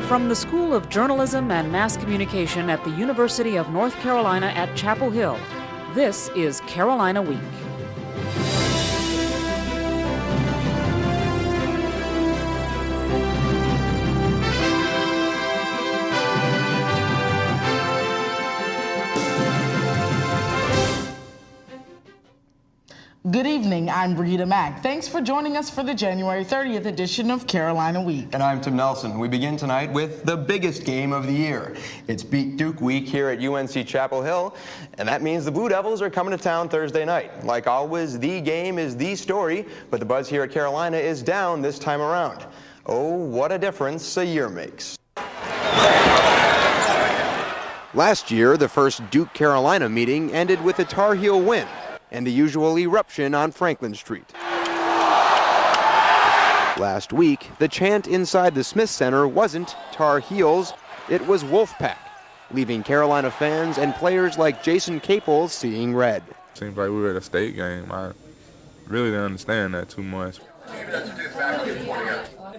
From the School of Journalism and Mass Communication at the University of North Carolina at Chapel Hill, this is Carolina Week. Good evening, I'm Brigida Mack. Thanks for joining us for the January 30th edition of Carolina Week. And I'm Tim Nelson. We begin tonight with the biggest game of the year. It's Beat Duke Week here at UNC-Chapel Hill, and that means the Blue Devils are coming to town Thursday night. Like always, the game is the story, but the buzz here at Carolina is down this time around. Oh, what a difference a year makes. Last year, the first Duke-Carolina meeting ended with a Tar Heel win and the usual eruption on Franklin Street. Last week, the chant inside the Smith Center wasn't Tar Heels, it was Wolfpack, leaving Carolina fans and players like Jason Capel seeing red. Seems like we were at a state game. I really didn't understand that too much.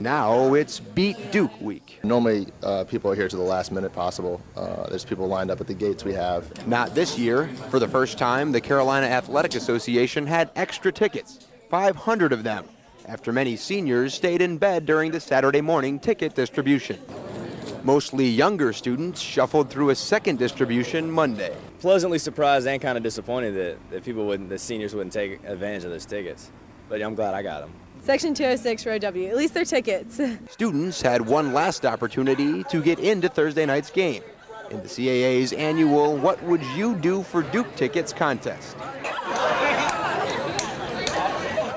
Now it's Beat Duke Week. Normally, people are here to the last minute possible. There's people lined up at the gates we have. Not this year. For the first time, the Carolina Athletic Association had extra tickets, 500 of them, after many seniors stayed in bed during the Saturday morning ticket distribution. Mostly younger students shuffled through a second distribution Monday. Pleasantly surprised and kind of disappointed that the seniors wouldn't take advantage of those tickets. But I'm glad I got them. Section 206, row W. At least they're tickets. Students had one last opportunity to get into Thursday night's game in the CAA's annual What Would You Do for Duke Tickets contest.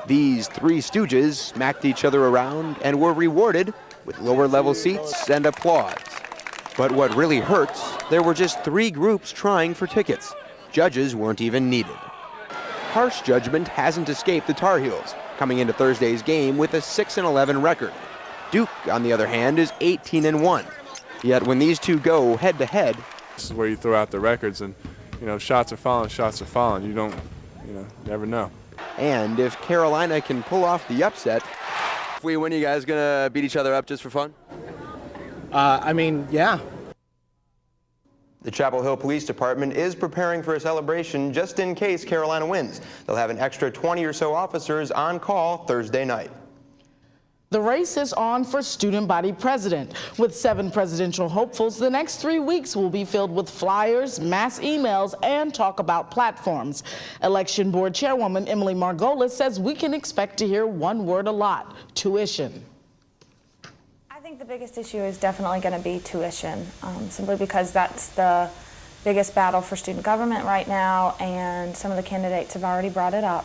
These three stooges smacked each other around and were rewarded with lower level seats and applause. But what really hurts, there were just three groups trying for tickets. Judges weren't even needed. Harsh judgment hasn't escaped the Tar Heels, coming into Thursday's game with a 6-11 record. Duke, on the other hand, is 18-1. Yet when these two go head-to-head, This is where you throw out the records and, shots are falling. You don't, never know. And if Carolina can pull off the upset, if we win, you guys gonna beat each other up just for fun? Yeah. The Chapel Hill Police Department is preparing for a celebration just in case Carolina wins. They'll have an extra 20 or so officers on call Thursday night. The race is on for student body president. With 7 presidential hopefuls, the next 3 weeks will be filled with flyers, mass emails, and talk about platforms. Election Board Chairwoman Emily Margolis says we can expect to hear one word a lot: tuition. I think the biggest issue is definitely going to be tuition, simply because that's the biggest battle for student government right now, and some of the candidates have already brought it up.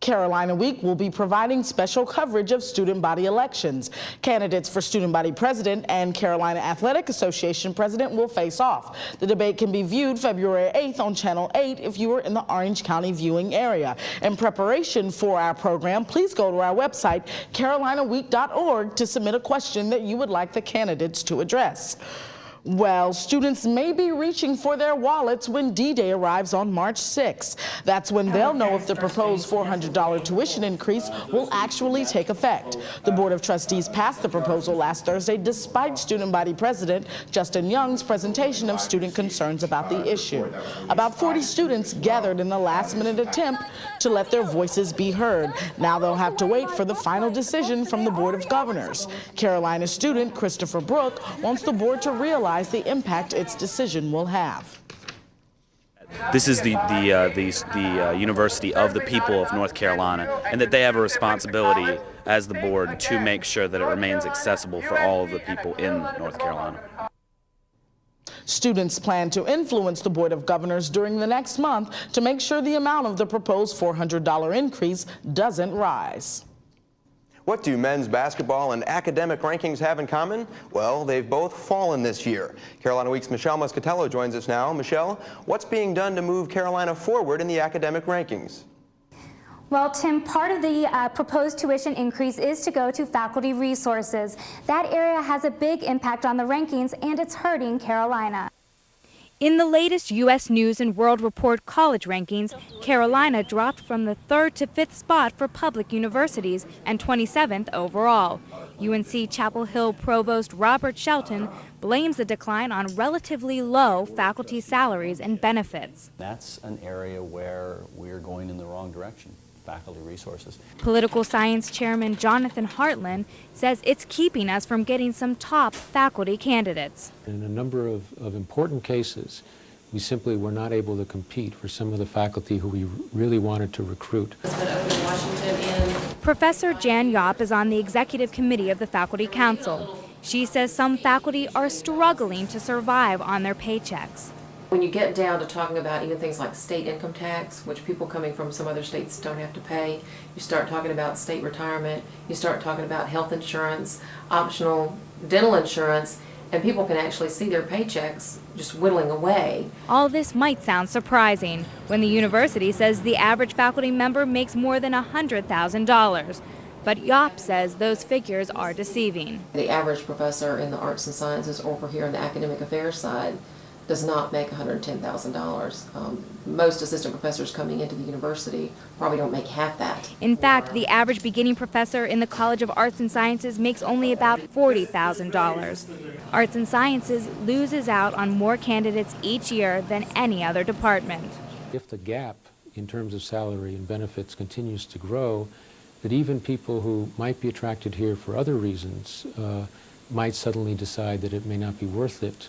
Carolina Week will be providing special coverage of student body elections. Candidates for student body president and Carolina Athletic Association president will face off. The debate can be viewed February 8th on Channel 8 if you are in the Orange County viewing area. In preparation for our program, please go to our website, carolinaweek.org, to submit a question that you would like the candidates to address. Well, students may be reaching for their wallets when D-Day arrives on March 6th. That's when they'll know if the proposed $400 tuition increase will actually take effect. The Board of Trustees passed the proposal last Thursday despite student body president Justin Young's presentation of student concerns about the issue. About 40 students gathered in the last-minute attempt to let their voices be heard. Now they'll have to wait for the final decision from the Board of Governors. Carolina student Christopher Brook wants the board to realize the impact its decision will have. This is the University of the people of North Carolina, and that they have a responsibility as the board to make sure that it remains accessible for all of the people in North Carolina. Students plan to influence the Board of Governors during the next month to make sure the amount of the proposed $400 increase doesn't rise. What do men's basketball and academic rankings have in common? Well, they've both fallen this year. Carolina Week's Michelle Muscatello joins us now. Michelle, what's being done to move Carolina forward in the academic rankings? Well, Tim, part of the proposed tuition increase is to go to faculty resources. That area has a big impact on the rankings, and it's hurting Carolina. In the latest U.S. News & World Report college rankings, Carolina dropped from the 3rd to 5th spot for public universities and 27th overall. UNC-Chapel Hill Provost Robert Shelton blames the decline on relatively low faculty salaries and benefits. That's an area where we're going in the wrong direction. Faculty resources. Political science chairman Jonathan Hartland says it's keeping us from getting some top faculty candidates. In a number of important cases, we simply were not able to compete for some of the faculty who we really wanted to recruit. Professor Jan Yopp is on the executive committee of the Faculty Council. She says some faculty are struggling to survive on their paychecks. When you get down to talking about even things like state income tax, which people coming from some other states don't have to pay, you start talking about state retirement, you start talking about health insurance, optional dental insurance, and people can actually see their paychecks just whittling away. All this might sound surprising when the university says the average faculty member makes more than $100,000. But Yopp says those figures are deceiving. The average professor in the arts and sciences over here on the academic affairs side does not make $110,000. Most assistant professors coming into the university probably don't make half that. In fact, the average beginning professor in the College of Arts and Sciences makes only about $40,000. Arts and Sciences loses out on more candidates each year than any other department. If the gap in terms of salary and benefits continues to grow, that even people who might be attracted here for other reasons might suddenly decide that it may not be worth it.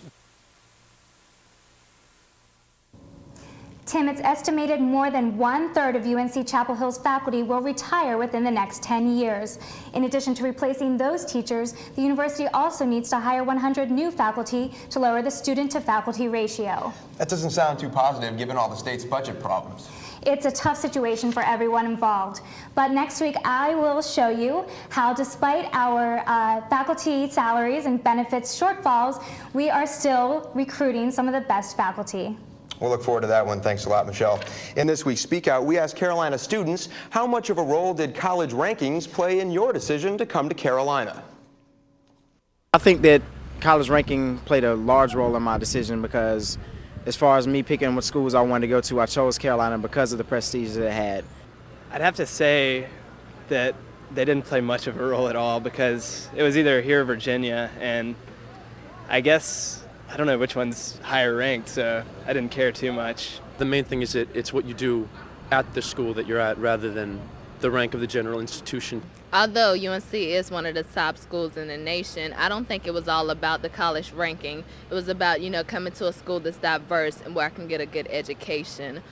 Tim, it's estimated more than 1/3 of UNC-Chapel Hill's faculty will retire within the next 10 years. In addition to replacing those teachers, the university also needs to hire 100 new faculty to lower the student-to-faculty ratio. That doesn't sound too positive given all the state's budget problems. It's a tough situation for everyone involved. But next week, I will show you how, despite our faculty salaries and benefits shortfalls, we are still recruiting some of the best faculty. We'll look forward to that one. Thanks a lot, Michelle. In this week's Speak Out, we asked Carolina students, how much of a role did college rankings play in your decision to come to Carolina? I think that college ranking played a large role in my decision because as far as me picking what schools I wanted to go to, I chose Carolina because of the prestige that it had. I'd have to say that they didn't play much of a role at all because it was either here or Virginia, and I guess I don't know which one's higher ranked, so I didn't care too much. The main thing is that it's what you do at the school that you're at rather than the rank of the general institution. Although UNC is one of the top schools in the nation, I don't think it was all about the college ranking. It was about, coming to a school that's diverse and where I can get a good education.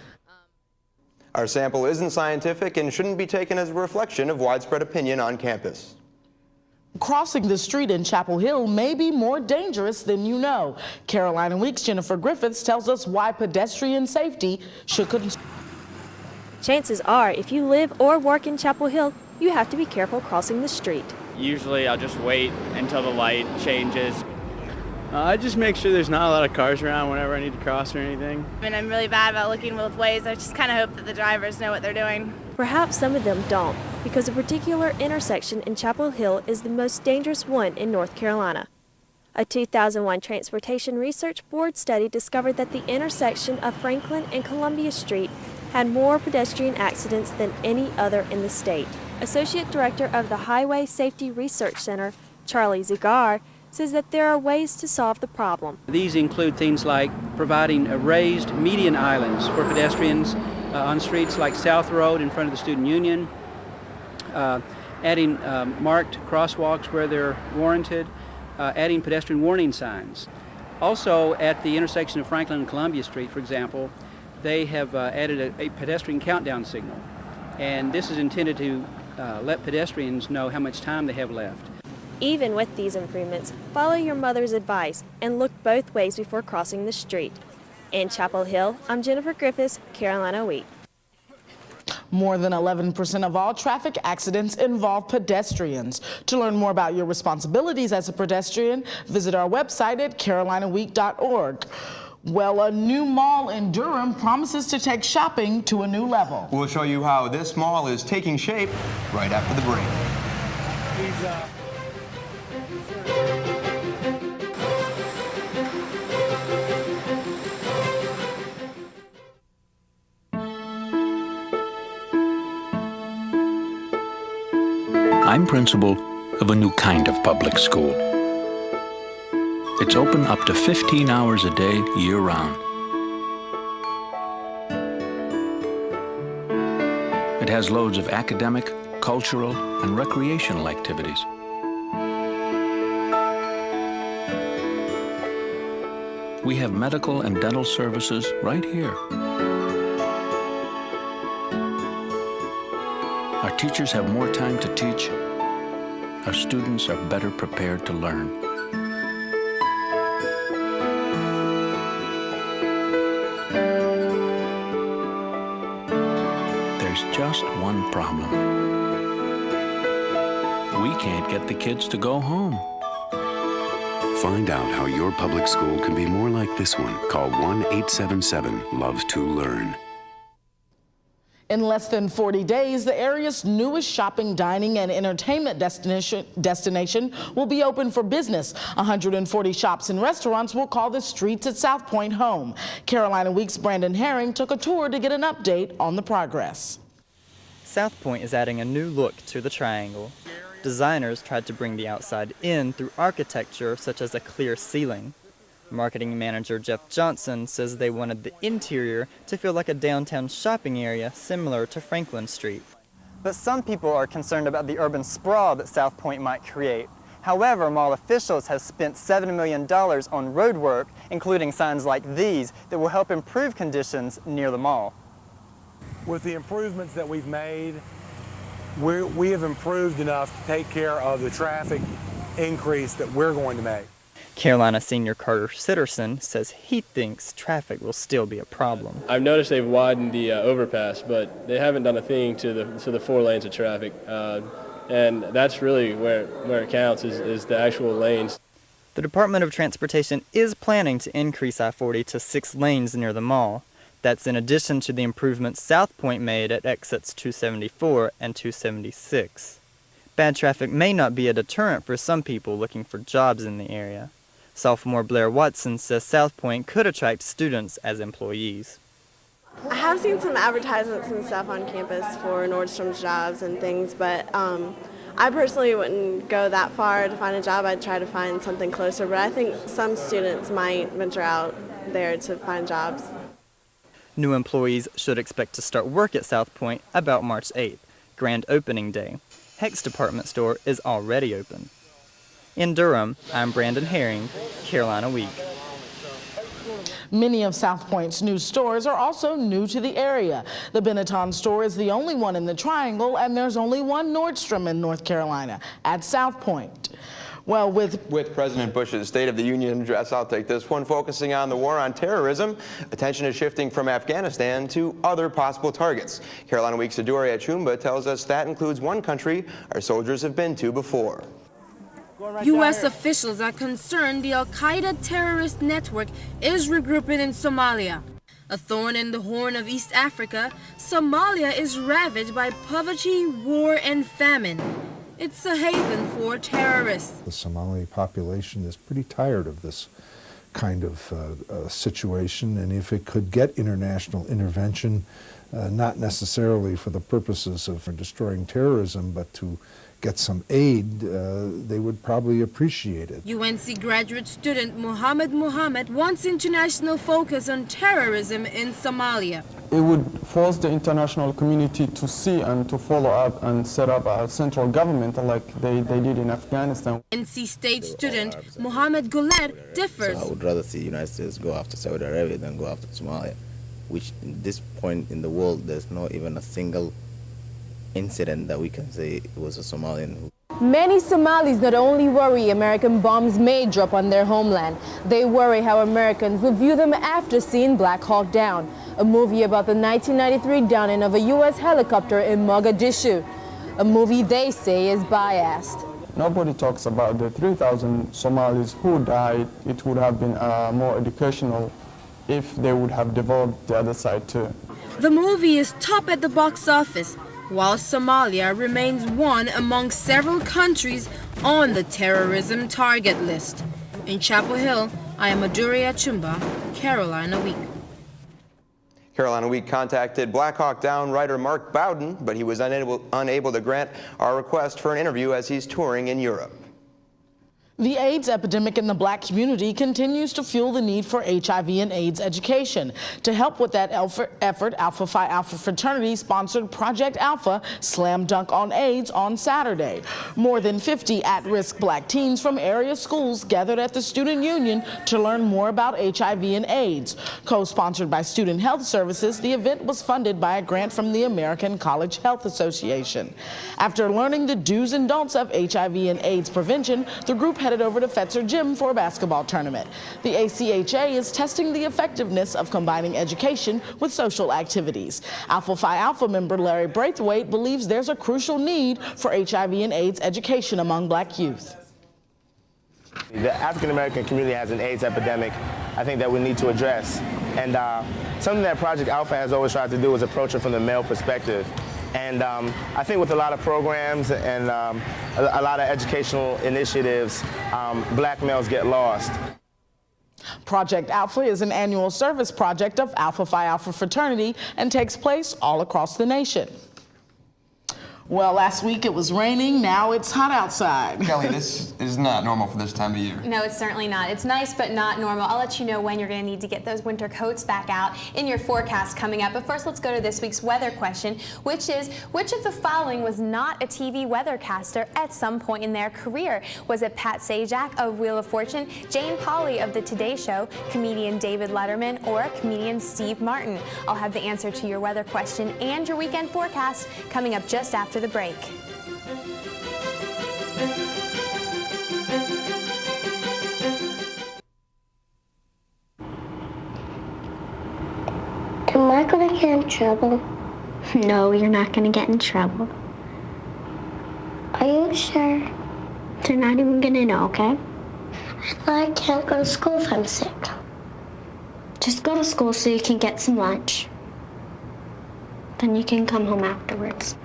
Our sample isn't scientific and shouldn't be taken as a reflection of widespread opinion on campus. Crossing the street in Chapel Hill may be more dangerous than you know. Carolina Week's Jennifer Griffiths tells us why pedestrian safety should consider. Chances are, if you live or work in Chapel Hill, you have to be careful crossing the street. Usually I'll just wait until the light changes. I just make sure there's not a lot of cars around whenever I need to cross or anything. And I'm really bad about looking both ways. I just kind of hope that the drivers know what they're doing. Perhaps some of them don't, because a particular intersection in Chapel Hill is the most dangerous one in North Carolina. A 2001 Transportation Research Board study discovered that the intersection of Franklin and Columbia Street had more pedestrian accidents than any other in the state. Associate Director of the Highway Safety Research Center, Charlie Zigar, says that there are ways to solve the problem. These include things like providing raised median islands for pedestrians on streets like South Road in front of the Student Union, adding marked crosswalks where they're warranted, adding pedestrian warning signs. Also, at the intersection of Franklin and Columbia Street, for example, they have added a pedestrian countdown signal, and this is intended to let pedestrians know how much time they have left. Even with these improvements, follow your mother's advice and look both ways before crossing the street. In Chapel Hill, I'm Jennifer Griffiths, Carolina Week. More than 11% of all traffic accidents involve pedestrians. To learn more about your responsibilities as a pedestrian, visit our website at carolinaweek.org. Well, a new mall in Durham promises to take shopping to a new level. We'll show you how this mall is taking shape right after the break. I'm principal of a new kind of public school. It's open up to 15 hours a day, year-round. It has loads of academic, cultural, and recreational activities. We have medical and dental services right here. Our teachers have more time to teach. Our students are better prepared to learn. There's just one problem. We can't get the kids to go home. Find out how your public school can be more like this one. Call 1-877-LOVE-TO-LEARN. In less than 40 days, the area's newest shopping, dining, and entertainment destination will be open for business. 140 shops and restaurants will call the streets at South Point home. Carolina Week's Brandon Herring took a tour to get an update on the progress. South Point is adding a new look to the triangle. Designers tried to bring the outside in through architecture such as a clear ceiling. Marketing manager Jeff Johnson says they wanted the interior to feel like a downtown shopping area similar to Franklin Street. But some people are concerned about the urban sprawl that South Point might create. However, mall officials have spent $7 million on road work, including signs like these, that will help improve conditions near the mall. With the improvements that we've made, we have improved enough to take care of the traffic increase that we're going to make. Carolina senior Carter Sitterson says he thinks traffic will still be a problem. I've noticed they've widened the overpass, but they haven't done a thing to the 4 lanes of traffic, and that's really where it counts is the actual lanes. The Department of Transportation is planning to increase I-40 to 6 lanes near the mall. That's in addition to the improvements South Point made at exits 274 and 276. Bad traffic may not be a deterrent for some people looking for jobs in the area. Sophomore Blair Watson says South Point could attract students as employees. I have seen some advertisements and stuff on campus for Nordstrom's jobs and things, but I personally wouldn't go that far to find a job. I'd try to find something closer, but I think some students might venture out there to find jobs. New employees should expect to start work at South Point about March 8th, grand opening day. Heck's department store is already open. In Durham, I'm Brandon Herring, Carolina Week. Many of South Point's new stores are also new to the area. The Benetton store is the only one in the Triangle, and there's only one Nordstrom in North Carolina, at South Point. Well, with President Bush's State of the Union address, I'll take this one, focusing on the war on terrorism. Attention is shifting from Afghanistan to other possible targets. Carolina Week's Adoria Chumba tells us that includes one country our soldiers have been to before. U.S. officials are concerned the al-Qaeda terrorist network is regrouping in Somalia. A thorn in the horn of East Africa, Somalia is ravaged by poverty, war, and famine. It's a haven for terrorists. The Somali population is pretty tired of this kind of situation, and if it could get international intervention, not necessarily for the purposes of destroying terrorism, but to get some aid, they would probably appreciate it. UNC graduate student Mohammed wants international focus on terrorism in Somalia. It would force the international community to see and to follow up and set up a central government like they did in Afghanistan. NC State student Mohammed Guler differs. So I would rather see the United States go after Saudi Arabia than go after Somalia, which at this point in the world there's not even a single incident that we can say it was a Somalian who. Many Somalis not only worry American bombs may drop on their homeland, they worry how Americans will view them after seeing Black Hawk Down, a movie about the 1993 downing of a U.S. helicopter in Mogadishu, a movie they say is biased. Nobody talks about the 3,000 Somalis who died. It would have been more educational if they would have developed the other side too. The movie is top at the box office, while Somalia remains one among several countries on the terrorism target list. In Chapel Hill, I am Adoria Chumba, Carolina Week. Carolina Week contacted Black Hawk Down writer Mark Bowden, but he was unable to grant our request for an interview as he's touring in Europe. The AIDS epidemic in the Black community continues to fuel the need for HIV and AIDS education. To help with that effort, Alpha Phi Alpha fraternity sponsored Project Alpha Slam Dunk on AIDS on Saturday. More than 50 at-risk Black teens from area schools gathered at the Student Union to learn more about HIV and AIDS. Co-sponsored by Student Health Services, the event was funded by a grant from the American College Health Association. After learning the do's and don'ts of HIV and AIDS prevention, the group headed over to Fetzer Gym for a basketball tournament. The ACHA is testing the effectiveness of combining education with social activities. Alpha Phi Alpha member Larry Braithwaite believes there's a crucial need for HIV and AIDS education among Black youth. The African American community has an AIDS epidemic I think that we need to address. And something that Project Alpha has always tried to do is approach it from the male perspective. And I think with a lot of programs and a lot of educational initiatives, Black males get lost. Project Alpha is an annual service project of Alpha Phi Alpha fraternity and takes place all across the nation. Well, last week it was raining, now it's hot outside. Kelly, this is not normal for this time of year. No, it's certainly not. It's nice, but not normal. I'll let you know when you're going to need to get those winter coats back out in your forecast coming up. But first, let's go to this week's weather question, which is, which of the following was not a TV weathercaster at some point in their career? Was it Pat Sajak of Wheel of Fortune, Jane Pauley of The Today Show, comedian David Letterman, or comedian Steve Martin? I'll have the answer to your weather question and your weekend forecast coming up just after the break. Am I going to get in trouble? No, you're not going to get in trouble. Are you sure? They're not even going to know, okay? I thought I can't go to school if I'm sick. Just go to school so you can get some lunch. Then you can come home afterwards.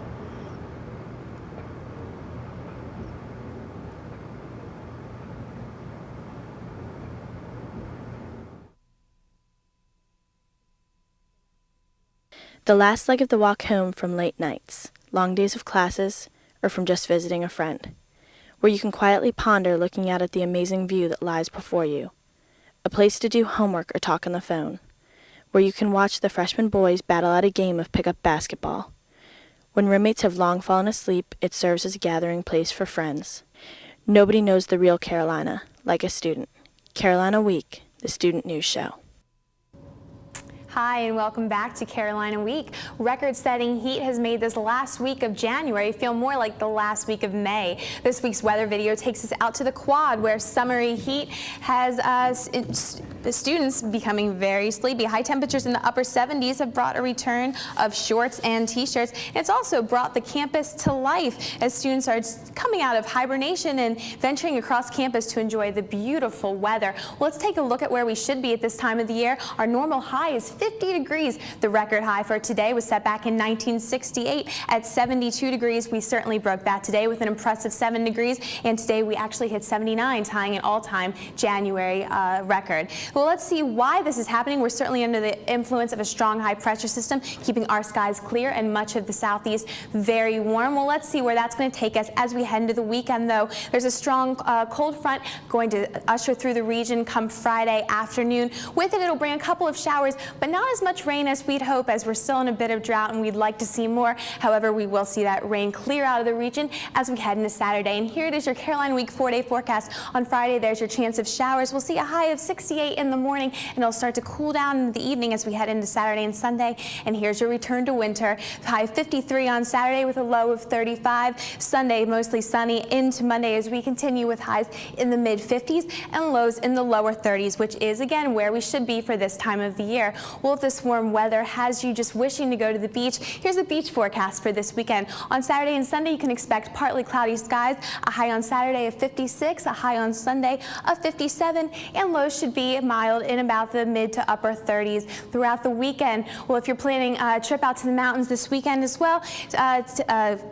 The last leg of the walk home from late nights, long days of classes, or from just visiting a friend, where you can quietly ponder looking out at the amazing view that lies before you. A place to do homework or talk on the phone, where you can watch the freshman boys battle out a game of pickup basketball. When roommates have long fallen asleep, it serves as a gathering place for friends. Nobody knows the real Carolina like a student. Carolina Week, the student news show. Hi, and welcome back to Carolina Week. Record-setting heat has made this last week of January feel more like the last week of May. This week's weather video takes us out to the Quad, where summery heat has the students becoming very sleepy. High temperatures in the upper 70s have brought a return of shorts and t-shirts. It's also brought the campus to life as students are coming out of hibernation and venturing across campus to enjoy the beautiful weather. Well, let's take a look at where we should be at this time of the year. Our normal high is 50 degrees. The record high for today was set back in 1968 at 72 degrees. We certainly broke that today with an impressive 7 degrees, and today we actually hit 79, tying an all-time January record. Well, let's see why this is happening. We're certainly under the influence of a strong high pressure system, keeping our skies clear and much of the southeast very warm. Well, let's see where that's going to take us as we head into the weekend, though. There's a strong cold front going to usher through the region come Friday afternoon. With it, it'll bring a couple of showers, but not as much rain as we'd hope, as we're still in a bit of drought and we'd like to see more. However, we will see that rain clear out of the region as we head into Saturday. And here it is, your Carolina Week 4-day forecast. On Friday, there's your chance of showers. We'll see a high of 68 in the morning, and it'll start to cool down in the evening as we head into Saturday and Sunday. And here's your return to winter. High of 53 on Saturday with a low of 35. Sunday, mostly sunny into Monday as we continue with highs in the mid-50s and lows in the lower 30s, which is, again, where we should be for this time of the year. Well, if this warm weather has you just wishing to go to the beach, here's the beach forecast for this weekend. On Saturday and Sunday, you can expect partly cloudy skies, a high on Saturday of 56, a high on Sunday of 57, and lows should be mild in about the mid to upper 30s throughout the weekend. Well, if you're planning a trip out to the mountains this weekend as well,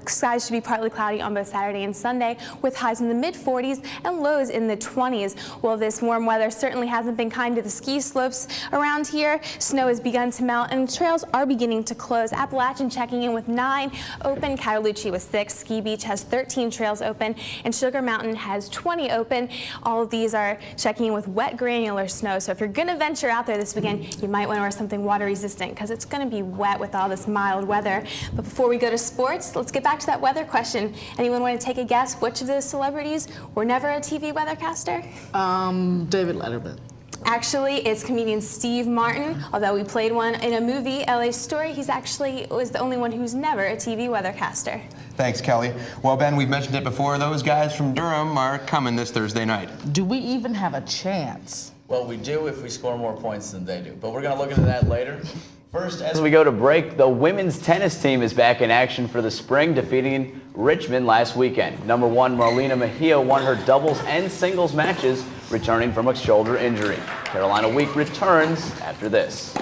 skies should be partly cloudy on both Saturday and Sunday with highs in the mid-40s and lows in the 20s. Well, this warm weather certainly hasn't been kind to the ski slopes around here. Snow snow has begun to melt and trails are beginning to close. Appalachian checking in with 9 open, Cataloochee with 6, Ski Beach has 13 trails open, and Sugar Mountain has 20 open. All of these are checking in with wet granular snow, so if you're going to venture out there this weekend, you might want to wear something water resistant because it's going to be wet with all this mild weather. But before we go to sports, let's get back to that weather question. Anyone want to take a guess which of those celebrities were never a TV weathercaster? David Letterman. Actually, it's comedian Steve Martin. Although we played one in a movie, LA Story, he's actually was the only one who's never a TV weathercaster. Thanks, Kelly. Well, Ben, we've mentioned it before. Those guys from Durham are coming this Thursday night. Do we even have a chance? Well, we do if we score more points than they do, but we're going to look into that later. First, as we go to break, the women's tennis team is back in action for the spring, defeating Richmond last weekend. Number 1, Marlena Mejia won her doubles and singles matches, returning from a shoulder injury. Carolina Week returns after this.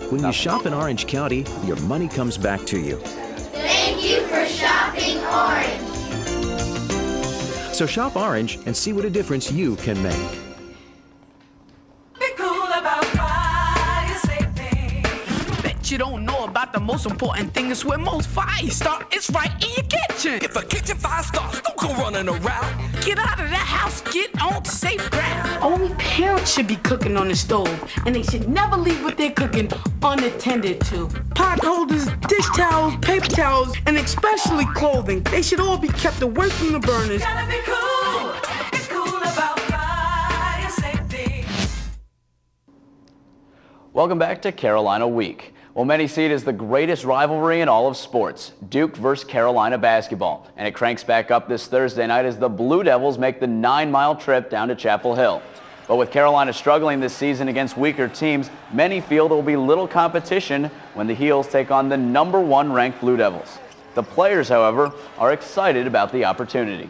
When you shop in Orange County, your money comes back to you. Thank you for shopping Orange. So shop Orange and see what a difference you can make. You don't know about the most important thing is where most fire start. It's right in your kitchen. If a kitchen fire starts, don't go running around. Get out of that house, get on to safe ground. Only parents should be cooking on the stove, and they should never leave what they're cooking unattended to. Pot holders, dish towels, paper towels, and especially clothing. They should all be kept away from the burners. Gotta be cool. It's cool about fire safety. Welcome back to Carolina Week. Well, many see it as the greatest rivalry in all of sports, Duke versus Carolina basketball. And it cranks back up this Thursday night as the Blue Devils make the 9-mile trip down to Chapel Hill. But with Carolina struggling this season against weaker teams, many feel there will be little competition when the Heels take on the number 1 ranked Blue Devils. The players, however, are excited about the opportunity.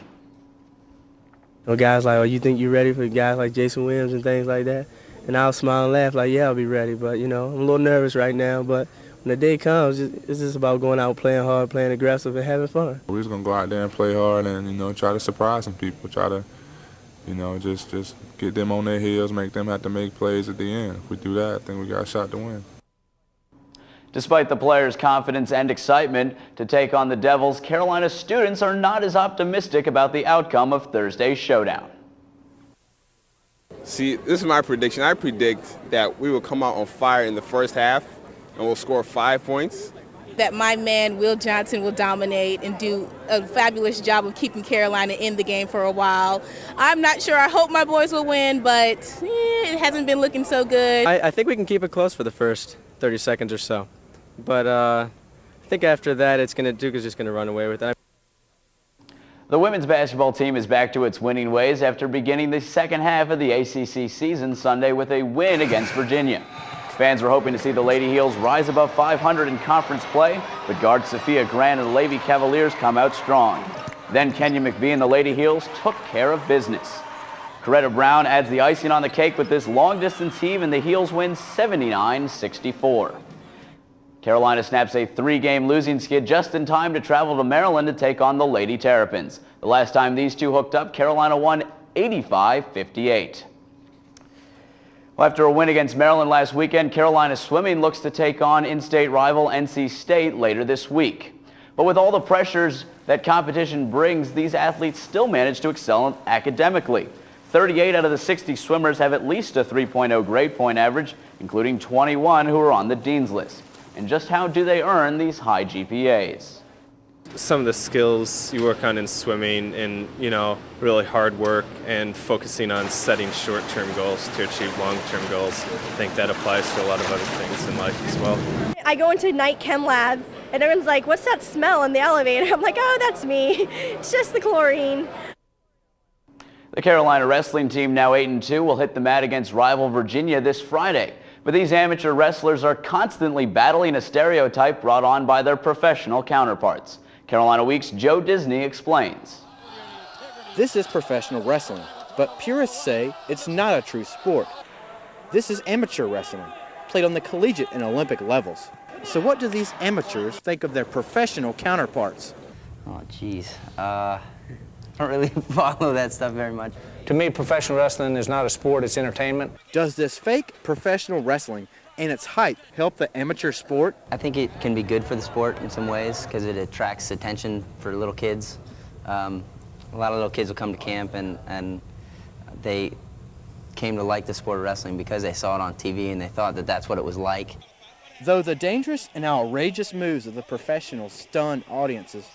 Well, guys like, oh, you think you're ready for guys like Jason Williams and things like that? And I'll smile and laugh like, yeah, I'll be ready. But, you know, I'm a little nervous right now. But when the day comes, it's just about going out, playing hard, playing aggressive, and having fun. We're just going to go out there and play hard and, you know, try to surprise some people, try to, you know, just get them on their heels, make them have to make plays at the end. If we do that, I think we got a shot to win. Despite the players' confidence and excitement to take on the Devils, Carolina students are not as optimistic about the outcome of Thursday's showdown. See, this is my prediction. I predict that we will come out on fire in the first half and we'll score 5 points. That my man, Will Johnson, will dominate and do a fabulous job of keeping Carolina in the game for a while. I'm not sure. I hope my boys will win, but it hasn't been looking so good. I think we can keep it close for the first 30 seconds or so. But I think after that, Duke is just going to run away with it. The women's basketball team is back to its winning ways after beginning the second half of the ACC season Sunday with a win against Virginia. Fans were hoping to see the Lady Heels rise above 500 in conference play, but guard Sophia Grant and the Lady Cavaliers come out strong. Then Kenya McBee and the Lady Heels took care of business. Coretta Brown adds the icing on the cake with this long-distance heave, and the Heels win 79-64. Carolina snaps a 3-game losing skid just in time to travel to Maryland to take on the Lady Terrapins. The last time these two hooked up, Carolina won 85-58. Well, after a win against Maryland last weekend, Carolina swimming looks to take on in-state rival NC State later this week. But with all the pressures that competition brings, these athletes still manage to excel academically. 38 out of the 60 swimmers have at least a 3.0 grade point average, including 21 who are on the Dean's List. And just how do they earn these high GPAs? Some of the skills you work on in swimming and, you know, really hard work and focusing on setting short-term goals to achieve long-term goals. I think that applies to a lot of other things in life as well. I go into night chem lab and everyone's like, what's that smell in the elevator? I'm like, oh, that's me. It's just the chlorine. The Carolina wrestling team, now 8-2, will hit the mat against rival Virginia this Friday. But these amateur wrestlers are constantly battling a stereotype brought on by their professional counterparts. Carolina Week's Joe Disney explains. This is professional wrestling, but purists say it's not a true sport. This is amateur wrestling, played on the collegiate and Olympic levels. So what do these amateurs think of their professional counterparts? Oh, geez. I don't really follow that stuff very much. To me, professional wrestling is not a sport, it's entertainment. Does this fake professional wrestling and its hype help the amateur sport? I think it can be good for the sport in some ways because it attracts attention for little kids. A lot of little kids will come to camp and they came to like the sport of wrestling because they saw it on TV and they thought that that's what it was like. Though the dangerous and outrageous moves of the professionals stun audiences,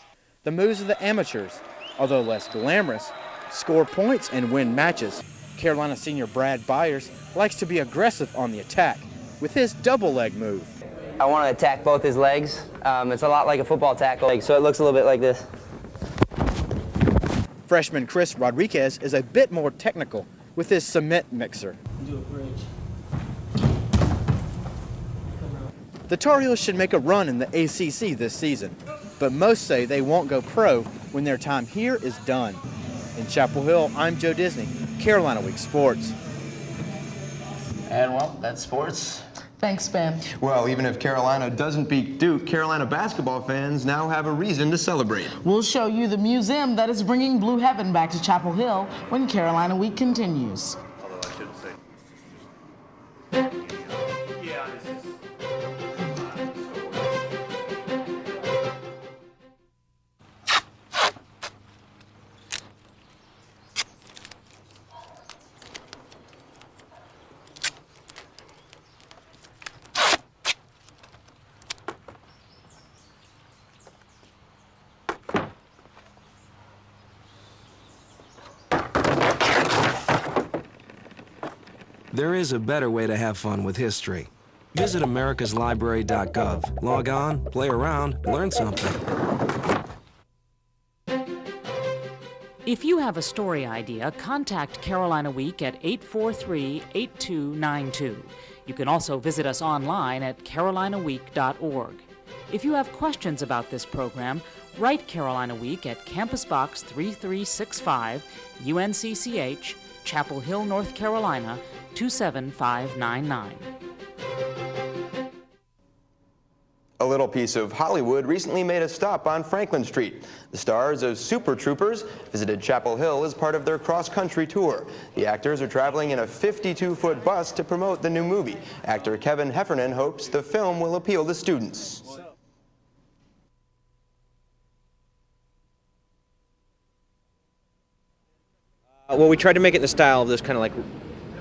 the moves of the amateurs, although less glamorous, score points and win matches. Carolina senior Brad Byers likes to be aggressive on the attack with his double leg move. I want to attack both his legs. It's a lot like a football tackle, so it looks a little bit like this. Freshman Chris Rodriguez is a bit more technical with his cement mixer. Do a bridge. The Tar Heels should make a run in the ACC this season, but most say they won't go pro when their time here is done. In Chapel Hill, I'm Joe Disney, Carolina Week Sports. And well, that's sports. Thanks, Ben. Well, even if Carolina doesn't beat Duke, Carolina basketball fans now have a reason to celebrate. We'll show you the museum that is bringing Blue Heaven back to Chapel Hill when Carolina Week continues. Although I shouldn't say. There is a better way to have fun with history. Visit americaslibrary.gov. Log on, play around, learn something. If you have a story idea, contact Carolina Week at 843-8292. You can also visit us online at carolinaweek.org. If you have questions about this program, write Carolina Week at Campus Box 3365, UNC-CH, Chapel Hill, North Carolina, 27599. A little piece of Hollywood recently made a stop on Franklin Street. The stars of Super Troopers visited Chapel Hill as part of their cross-country tour. The actors are traveling in a 52-foot bus to promote the new movie. Actor Kevin Heffernan hopes the film will appeal to students. Well, we tried to make it in the style of those kind of like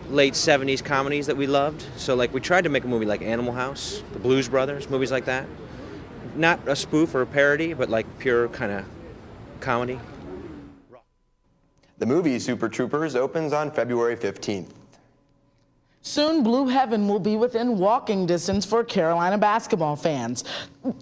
late 70s comedies that we loved. So like we tried to make a movie like Animal House, The Blues Brothers, movies like that. Not a spoof or a parody, but like pure kind of comedy. The movie Super Troopers opens on February 15th. Soon, Blue Heaven will be within walking distance for Carolina basketball fans.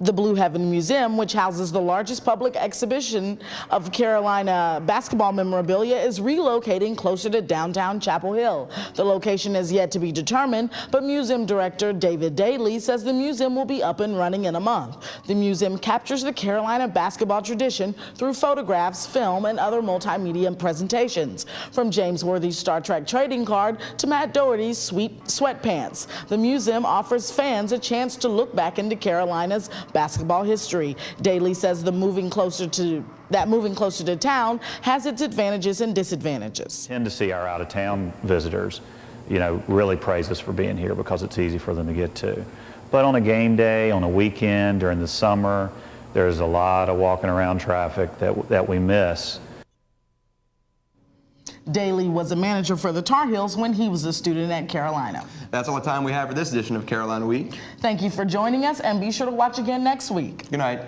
The Blue Heaven Museum, which houses the largest public exhibition of Carolina basketball memorabilia, is relocating closer to downtown Chapel Hill. The location is yet to be determined, but museum director David Daly says the museum will be up and running in a month. The museum captures the Carolina basketball tradition through photographs, film, and other multimedia presentations. From James Worthy's Star Trek trading card to Matt Doherty's sweet sweatpants, the museum offers fans a chance to look back into Carolina's basketball history. Daly says moving closer to town has its advantages and disadvantages. Tend to see our out-of-town visitors, really praise us for being here because it's easy for them to get to. But on a game day, on a weekend, during the summer, there's a lot of walking around traffic that we miss. Daly was a manager for the Tar Heels when he was a student at Carolina. That's all the time we have for this edition of Carolina Week. Thank you for joining us, and be sure to watch again next week. Good night.